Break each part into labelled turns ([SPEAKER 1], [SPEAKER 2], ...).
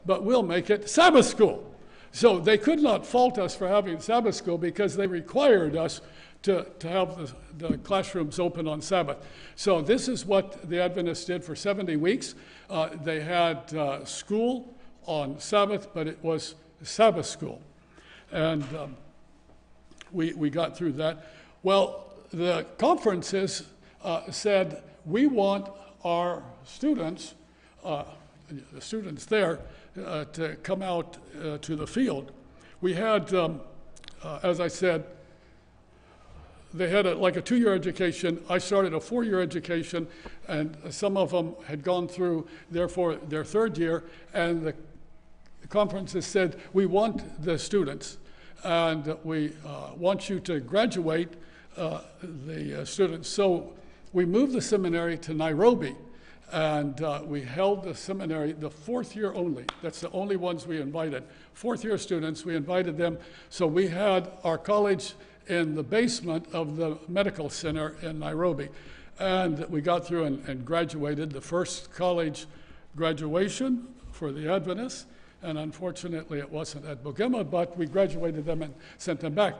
[SPEAKER 1] but we'll make it Sabbath school. So they could not fault us for having Sabbath school because they required us to have the classrooms open on Sabbath. So this is what the Adventists did for 70 weeks. They had school on Sabbath, but it was Sabbath school. And we got through that. Well, the conferences said, we want our students, the students there, to come out to the field. We had, as I said, they had like a 2-year education. I started a 4-year education, and some of them had gone through therefore their 3rd year, and the conferences said, we want the students, and we want you to graduate the students. So we moved the seminary to Nairobi, and we held the seminary the 4th year only. That's the only ones we invited. 4th year students, we invited them. So we had our college in the basement of the medical center in Nairobi. And we got through and graduated, the first college graduation for the Adventists. And unfortunately, it wasn't at Bugema, but we graduated them and sent them back.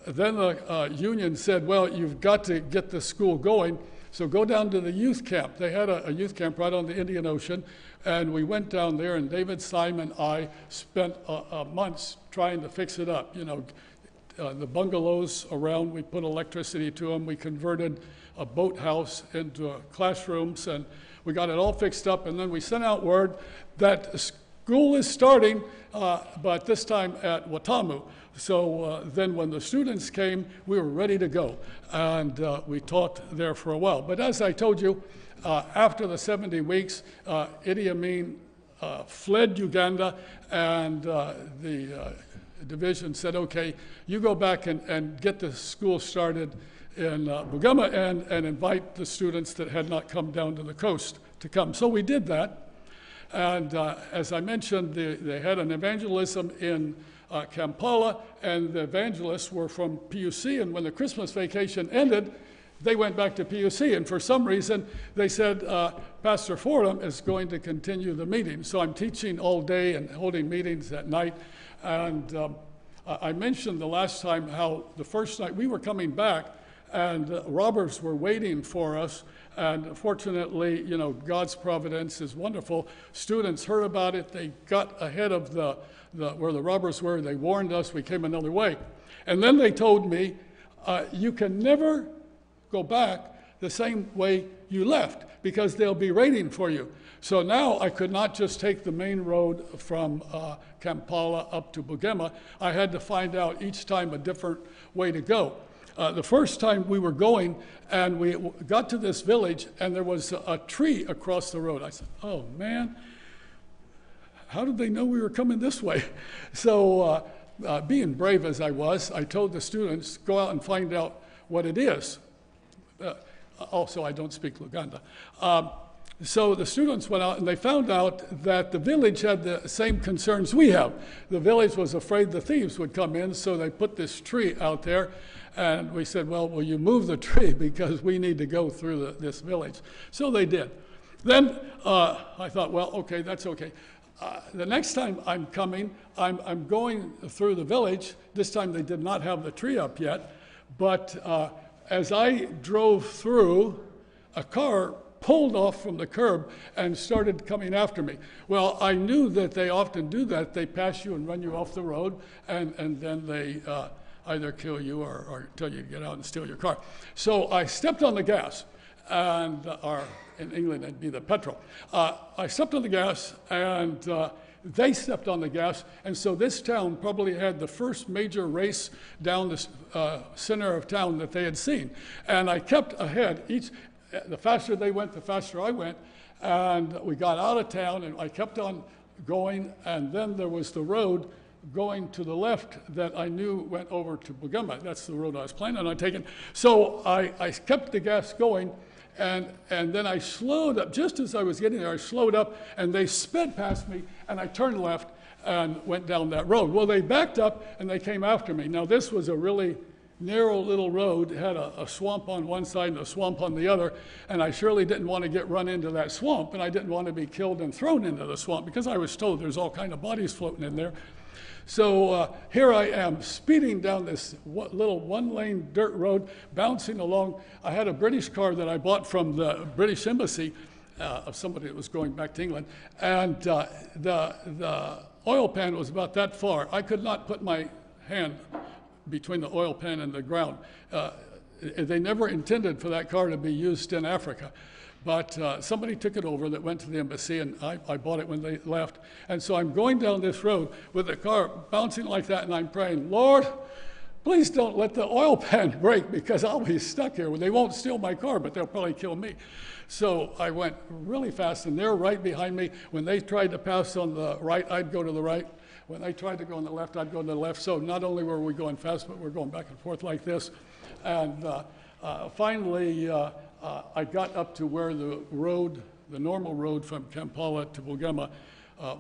[SPEAKER 1] Then the union said, well, you've got to get the school going, so go down to the youth camp. They had a youth camp right on the Indian Ocean, and we went down there, and David, Simon, and I spent months trying to fix it up. You know, the bungalows around, we put electricity to them. We converted a boathouse into classrooms, and we got it all fixed up, and then we sent out word that school is starting, but this time at Watamu. So then when the students came, we were ready to go, and we taught there for a while. But as I told you, after the 70 weeks, Idi Amin fled Uganda, and the division said, okay, you go back and get the school started in Bugema and invite the students that had not come down to the coast to come. So we did that. And as I mentioned, they had an evangelism in Kampala, and the evangelists were from PUC, and when the Christmas vacation ended, they went back to PUC, and for some reason, they said, Pastor Fordham is going to continue the meeting. So I'm teaching all day and holding meetings at night, and I mentioned the last time how the first night we were coming back, and robbers were waiting for us. And fortunately, you know, God's providence is wonderful. Students heard about it. They got ahead of where the robbers were. They warned us. We came another way. And then they told me, you can never go back the same way you left because they'll be waiting for you. So now I could not just take the main road from Kampala up to Bugema. I had to find out each time a different way to go. The first time we were going, and we got to this village, and there was a tree across the road. I said, oh, man, how did they know we were coming this way? So being brave as I was, I told the students, go out and find out what it is. Also, I don't speak Luganda. So the students went out, and they found out that the village had the same concerns we have. The village was afraid the thieves would come in, so they put this tree out there. And we said, well, will you move the tree because we need to go through this village. So they did. Then I thought, well, okay, that's okay. The next time I'm coming, I'm going through the village. This time they did not have the tree up yet. But as I drove through, a car pulled off from the curb and started coming after me. Well, I knew that they often do that. They pass you and run you off the road, and then they either kill you or tell you to get out and steal your car. So I stepped on the gas, and in England it'd be the petrol. I stepped on the gas, and they stepped on the gas, and so this town probably had the first major race down the center of town that they had seen. And I kept ahead. The faster they went, the faster I went, and we got out of town, and I kept on going, and then there was the road going to the left that I knew went over to Bugema. That's the road I was planning on taking. So I kept the gas going, and then I slowed up. Just as I was getting there, I slowed up, and they sped past me, and I turned left and went down that road. Well, they backed up, and they came after me. Now, this was a really narrow little road, had a swamp on one side and a swamp on the other, and I surely didn't want to get run into that swamp, and I didn't want to be killed and thrown into the swamp because I was told there's all kind of bodies floating in there. So here I am speeding down this little one-lane dirt road, bouncing along. I had a British car that I bought from the British Embassy of somebody that was going back to England, and the oil pan was about that far. I could not put my hand between the oil pan and the ground. They never intended for that car to be used in Africa. But somebody took it over that went to the embassy, and I bought it when they left. And so I'm going down this road with the car bouncing like that, and I'm praying, Lord, please don't let the oil pan break because I'll be stuck here. They won't steal my car, but they'll probably kill me. So I went really fast, and they're right behind me. When they tried to pass on the right, I'd go to the right. When they tried to go on the left, I'd go to the left. So not only were we going fast, but we're going back and forth like this. And finally, I got up to where the road, the normal road from Kampala to Bugema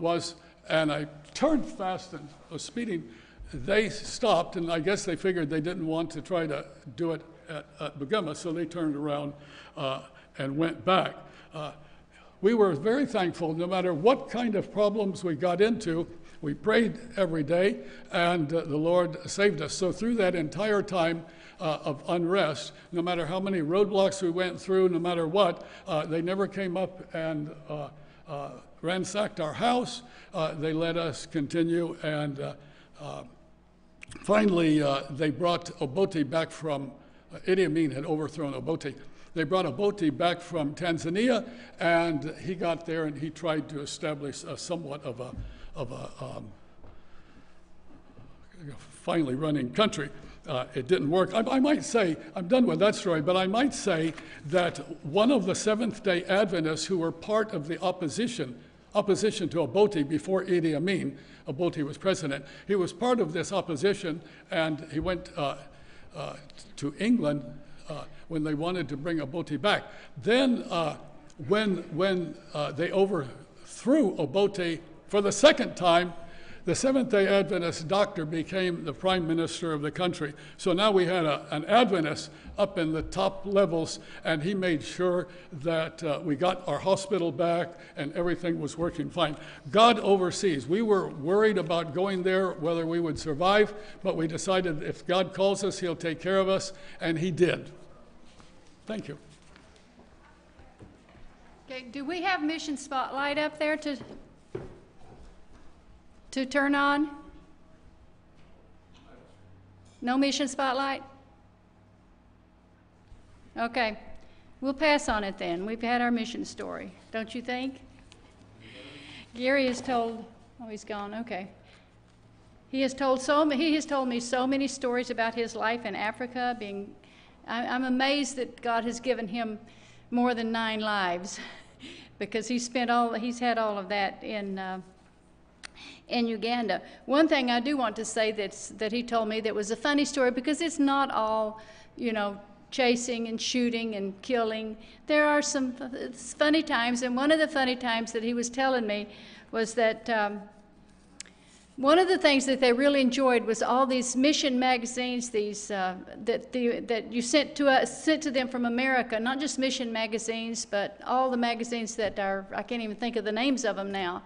[SPEAKER 1] was, and I turned fast and was speeding. They stopped, and I guess they figured they didn't want to try to do it at Bugema, so they turned around and went back. We were very thankful. No matter what kind of problems we got into, we prayed every day, and the Lord saved us. So through that entire time of unrest, no matter how many roadblocks we went through, no matter what, they never came up and ransacked our house. They let us continue, and finally they brought Obote back from, Idi Amin had overthrown Obote. They brought Obote back from Tanzania, and he got there and he tried to establish somewhat of a finally running country. It didn't work. I might say, I'm done with that story, but I might say that one of the Seventh-day Adventists who were part of the opposition to Obote before Idi Amin, Obote was president, he was part of this opposition, and he went to England when they wanted to bring Obote back. Then when they overthrew Obote for the second time, the Seventh-day Adventist doctor became the prime minister of the country. So now we had an Adventist up in the top levels, and he made sure that we got our hospital back and everything was working fine. God oversees. We were worried about going there, whether we would survive, but we decided if God calls us, he'll take care of us, and he did. Thank you.
[SPEAKER 2] Okay, do we have Mission Spotlight up there to turn on? No Mission Spotlight? Okay, we'll pass on it then. We've had our mission story, don't you think? Gary has told, oh, he's gone, okay. He has told me so many stories about his life in Africa. I'm amazed that God has given him more than 9 lives because he's had all of that in Uganda. One thing I do want to say that he told me that was a funny story, because it's not all, chasing and shooting and killing. There are some funny times, and one of the funny times that he was telling me was that one of the things that they really enjoyed was all these mission magazines, that you sent to them from America, not just mission magazines, but all the magazines that are, I can't even think of the names of them now,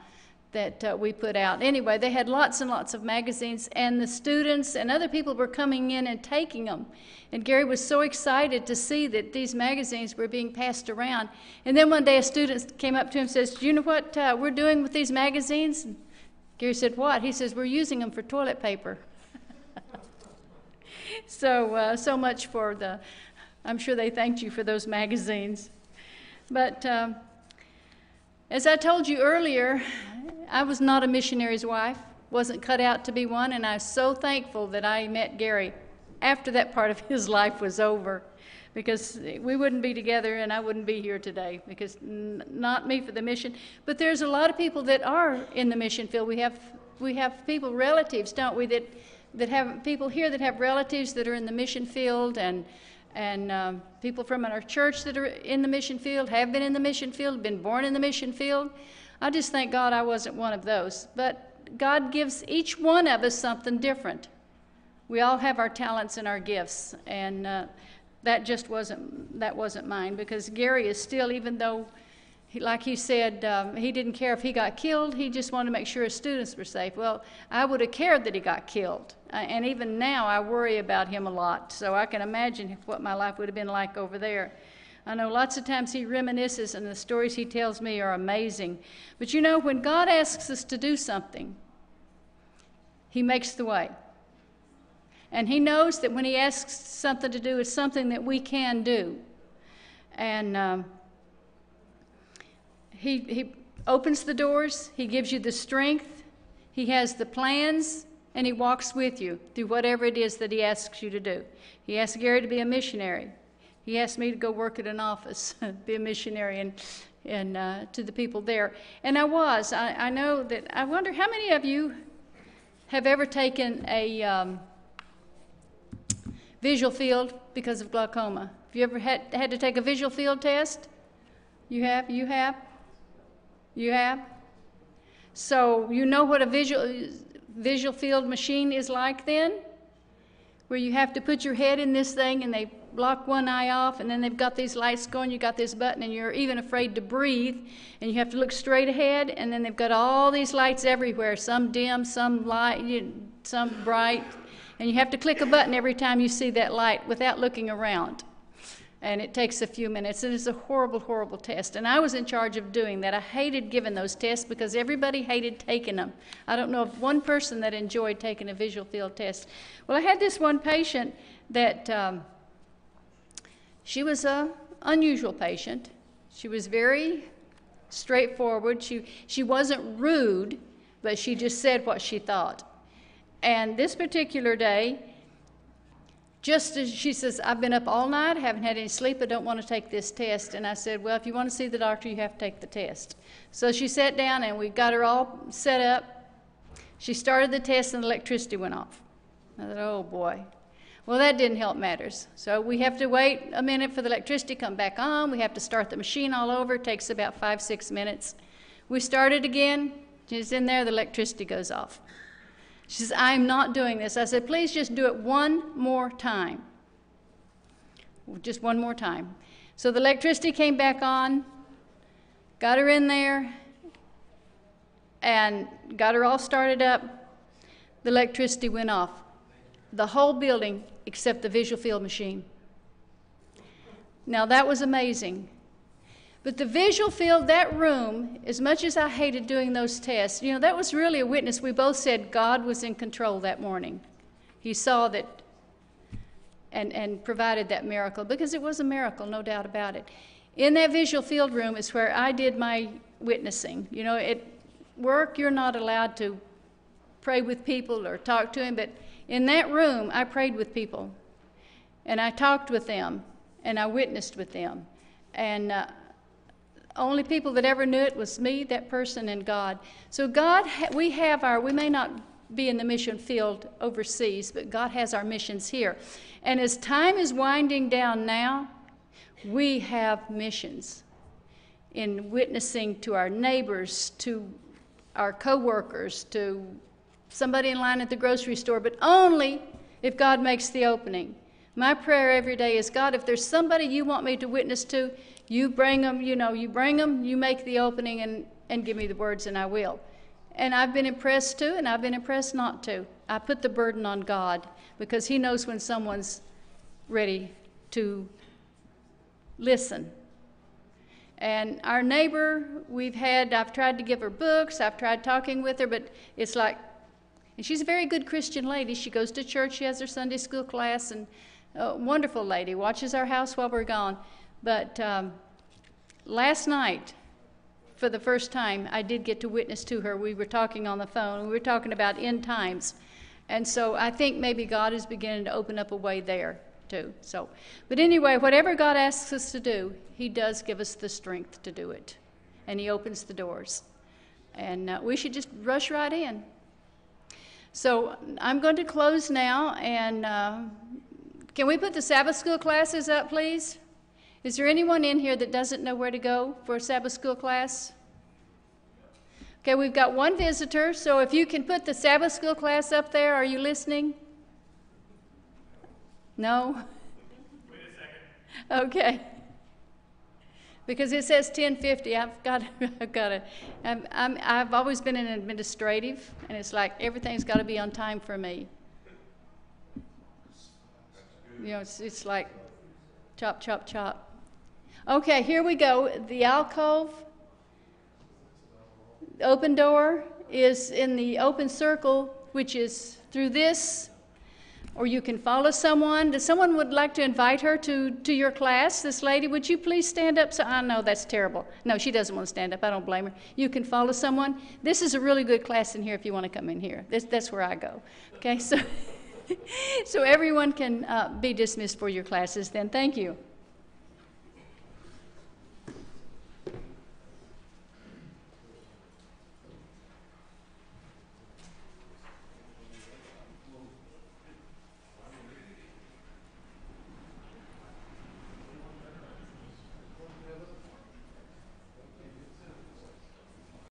[SPEAKER 2] that we put out. Anyway, they had lots and lots of magazines, and the students and other people were coming in and taking them. And Gary was so excited to see that these magazines were being passed around. And then one day a student came up to him and says, "Do you know what we're doing with these magazines?" And Gary said, "What?" He says, "We're using them for toilet paper." So much for I'm sure they thanked you for those magazines. But as I told you earlier, I was not a missionary's wife, wasn't cut out to be one, and I was so thankful that I met Gary after that part of his life was over, because we wouldn't be together and I wouldn't be here today, because not me for the mission. But there's a lot of people that are in the mission field. We have people, relatives, don't we, that have people here that have relatives that are in the mission field, and people from our church that are in the mission field, have been in the mission field, been born in the mission field. I just thank God I wasn't one of those. But God gives each one of us something different. We all have our talents and our gifts, and that wasn't mine, because Gary is still, even though, like he said, he didn't care if he got killed, he just wanted to make sure his students were safe. Well, I would have cared that he got killed, and even now I worry about him a lot, so I can imagine what my life would have been like over there. I know lots of times he reminisces, and the stories he tells me are amazing. But you know, when God asks us to do something, he makes the way. And he knows that when he asks something to do, it's something that we can do. And he opens the doors, he gives you the strength, he has the plans, and he walks with you through whatever it is that he asks you to do. He asked Gary to be a missionary. He asked me to go work at an office, be a missionary, and to the people there. And I was. I know that. I wonder how many of you have ever taken a visual field because of glaucoma. Have you ever had to take a visual field test? You have? You have? You have? So you know what a visual field machine is like then? Where you have to put your head in this thing and they block one eye off, and then they've got these lights going, you got this button, and you're even afraid to breathe, and you have to look straight ahead, and then they've got all these lights everywhere, some dim, some light, some bright, and you have to click a button every time you see that light without looking around. And it takes a few minutes, and it's a horrible, horrible test. And I was in charge of doing that. I hated giving those tests because everybody hated taking them. I don't know of one person that enjoyed taking a visual field test. Well, I had this one patient that she was an unusual patient. She was very straightforward. She wasn't rude, but she just said what she thought. And this particular day, just as she says, I've been up all night, haven't had any sleep, I don't want to take this test. And I said, well, if you want to see the doctor, you have to take the test. So she sat down, and we got her all set up. She started the test, and the electricity went off. I thought, oh, boy. Well, that didn't help matters. So we have to wait a minute for the electricity to come back on. We have to start the machine all over. It takes about 5-6 minutes. We started again. She's in there. The electricity goes off. She says, I'm not doing this. I said, please just do it one more time. Just one more time. So the electricity came back on, got her in there, and got her all started up. The electricity went off. The whole building except the visual field machine. Now that was amazing. But the visual field, that room, as much as I hated doing those tests, you know, that was really a witness. We both said God was in control that morning. He saw that and provided that miracle, because it was a miracle, no doubt about it. In that visual field room is where I did my witnessing. You know, at work, you're not allowed to pray with people or talk to him, but in that room, I prayed with people, and I talked with them, and I witnessed with them. And only people that ever knew it was me, that person, and God. So God, we may not be in the mission field overseas, but God has our missions here. And as time is winding down now, we have missions in witnessing to our neighbors, to our co-workers, to somebody in line at the grocery store, but only if God makes the opening. My prayer every day is, God, if there's somebody you want me to witness to, you bring them, you make the opening and give me the words, and I will. And I've been impressed to, and I've been impressed not to. I put the burden on God, because he knows when someone's ready to listen. And our neighbor, I've tried to give her books, I've tried talking with her, but it's like, and she's a very good Christian lady. She goes to church, she has her Sunday school class, and a wonderful lady, watches our house while we're gone. But last night, for the first time, I did get to witness to her. We were talking on the phone. We were talking about end times. And so I think maybe God is beginning to open up a way there, too. But anyway, whatever God asks us to do, he does give us the strength to do it. And he opens the doors. And we should just rush right in. So I'm going to close now, and can we put the Sabbath school classes up, please? Is there anyone in here that doesn't know where to go for a Sabbath school class? Okay, we've got one visitor, so if you can put the Sabbath school class up there, are you listening? No? Wait a second. Okay. Because it says 10:50. I've always been in administrative, and it's like everything's got to be on time for me. You know, it's like chop, chop, chop. Okay, here we go. The alcove, the open door is in the open circle, which is through this, or you can follow someone. Does someone would like to invite her to your class? This lady, would you please stand up? So I know that's terrible. No, she doesn't want to stand up. I don't blame her. You can follow someone. This is a really good class in here if you want to come in here. That's where I go. Okay, so so everyone can be dismissed for your classes then. Thank you.